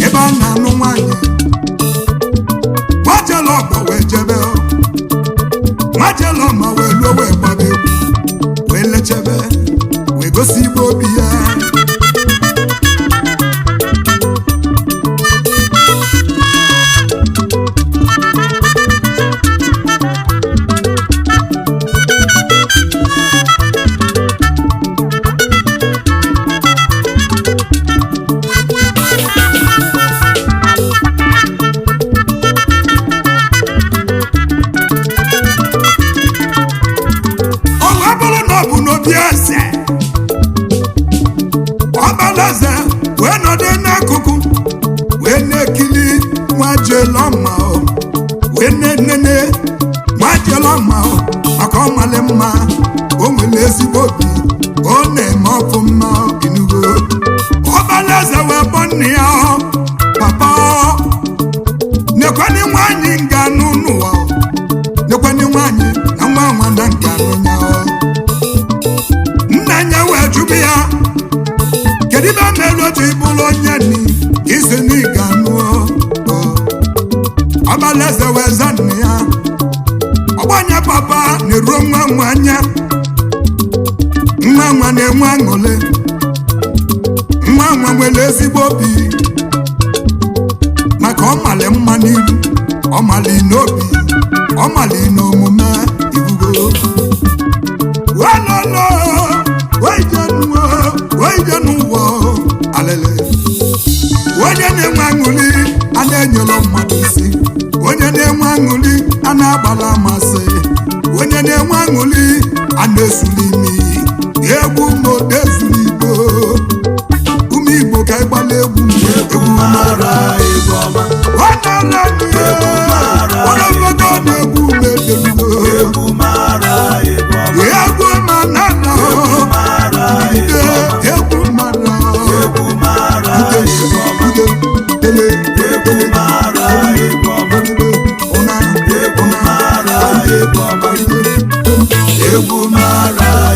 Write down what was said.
ebe a na-anụ nwanyị gbajela ọgbọ wee jebe obieze ọbalaeze wee nọdụ n'akụkụ wee na-ekili nwajelọma wee na-enene nwajelọma maka ọmali mma o nwere ezigbo obi ọ na-eme ọfụma inugo ọbalaeze wee bọ nne ya papa nekwani nwaanyị nga n'ụwa nekwani nwaanyị na nwa nwa na nke anụnya nna ya wee jụbụ ya kedu ibe mere otu ịbụrụ onye ni isi n'ịga nụọ ọbalaeze wee za nne ya ọgbanye papa na-eruo nwa nwa anya nwa nwa na-enwe aṅụle nwa nwa nwere ezigbo obi maka ọmali mma n'iru ọmali n'obi ọmali n'omume ibugo walolo weije n'ụwa alele onye na-enwe aṅụli a na-enyere mmadụ isi onye na-enwe aṅụli a na-agbala amasị onye na-enwe aṅụli a na-esuli imi egwu n'ode zuru igbo ụmụ igbo ka ịgbala egwu mara egwu ọma egwu mara